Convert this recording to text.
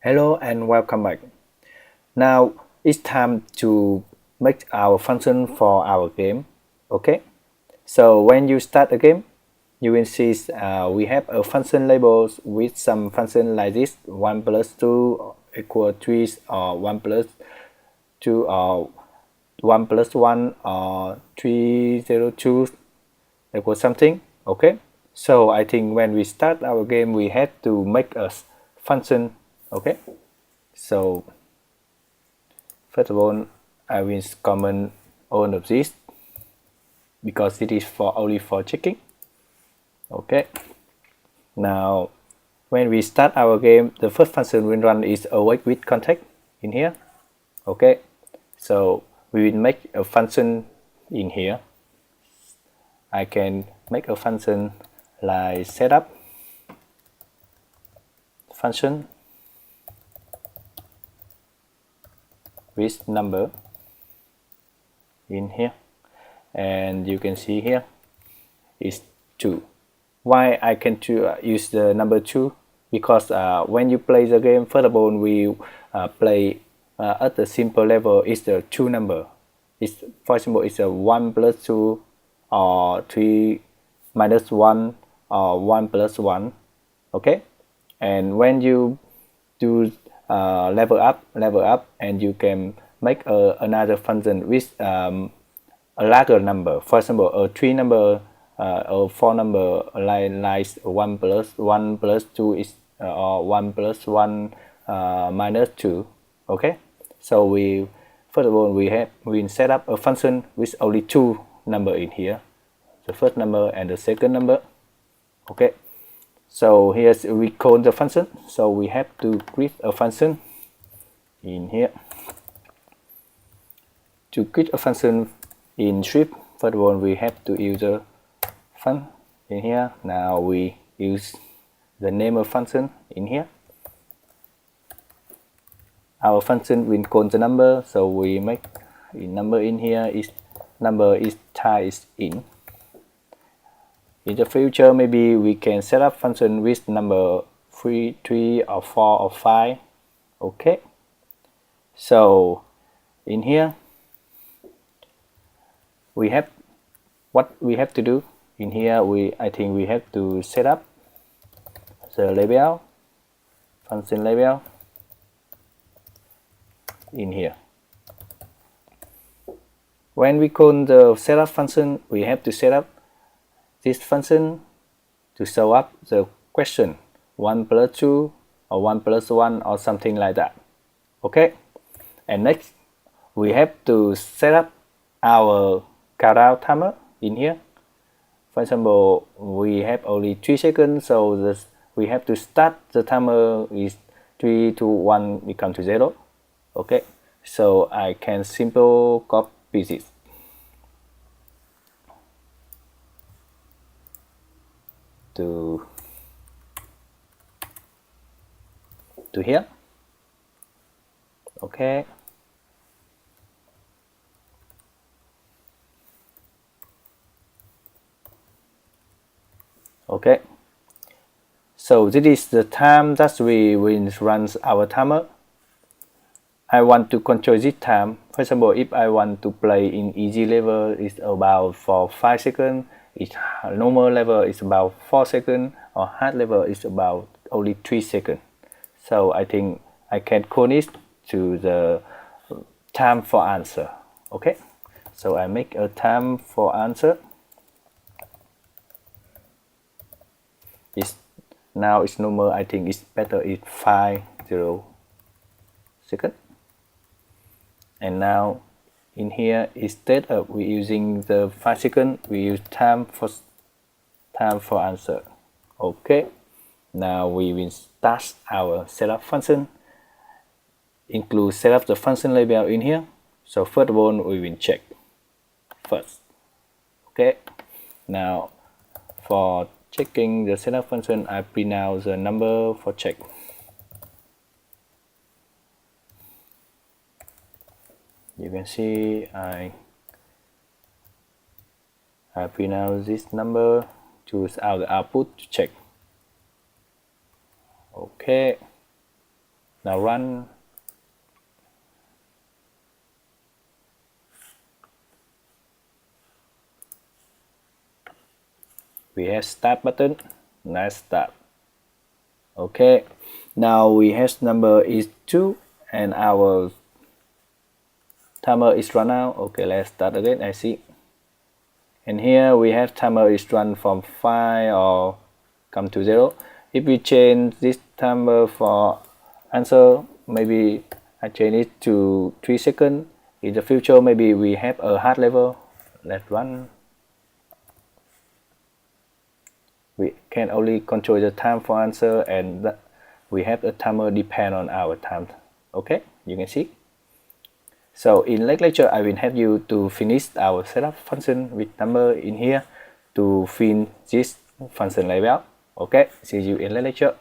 Hello and welcome back. Now it's time to make our function for our game. Okay, so when you start a game, you will see we have a function labels with some function like this: 1 plus 2 equal 3, or 1 plus 2, or 1 plus 1, or 302 equal something. Okay, so I think when we start our game, we have to make a function. Okay, so first of all, I will comment all of this because it is for only for checking. Okay. Now, when we start our game, the first function we run is await with context in here. Okay. So we will make a function in here. I can make a function like setup function with number in here, and you can see here is 2. Why I can use the number 2? Because when you play the game, first of all, we play at the simple level is the 2 number. It's, for example, it's a 1 plus 2, or 3 minus 1, or 1 plus 1. Okay, and when you do level up, and you can make another function with a larger number. For example, a 3 number or 4 number like 1 plus 2 is or 1 plus 1 minus 2. Okay, so we first of all we set up a function with only 2 number in here, the first number and the second number. Okay, so here we call the function, so we have to create a function in here. To create a function in script, first of all we have to use the fun in here. Now we use the name of function in here. Our function will call the number, so we make a number in here. Is number is type is int. In the future, maybe we can set up function with number 3 or 4 or 5. Okay, so in here we have what we have to do. In here I think we have to set up the label, function label in here. When we call the setup function, we have to set up this function to show up the question 1 plus 2 or 1 plus 1 or something like that. Okay, and next we have to set up our countdown timer in here. For example, we have only 3 seconds, so we have to start the timer is 3 to 1 become to 0. Okay, so I can simple copy this to here. Okay, okay, so this is the time that we will run our timer. I want to control this time. For example, if I want to play in easy level, it's about for 5 seconds. Its normal level is about 4 seconds, or hard level is about only 3 seconds. So I think I can call it to the time for answer. Okay, so I make a time for answer. Now it's normal. I think it's better. It's 50 seconds. And now in here instead of we using the 5 seconds, we use time for answer. Okay, now we will start our setup function. Include setup the function label in here. So first of all we will check first. Okay, now for checking the setup function, I print out the number for check. You can see I print out this number, choose out the output to check. Okay, Now run. We have start button. Let's start. Okay, now we have number is 2 and our timer is run out. Okay, let's start again. I see. And here we have timer is run from 5 or come to 0. If we change this timer for answer, maybe I change it to 3 seconds. In the future, maybe we have a hard level. Let's run. We can only control the time for answer, and we have a timer depend on our time. Okay, you can see. So in next lecture, I will help you to finish our setup function with number in here to fin this function layout. Okay, see you in the lecture.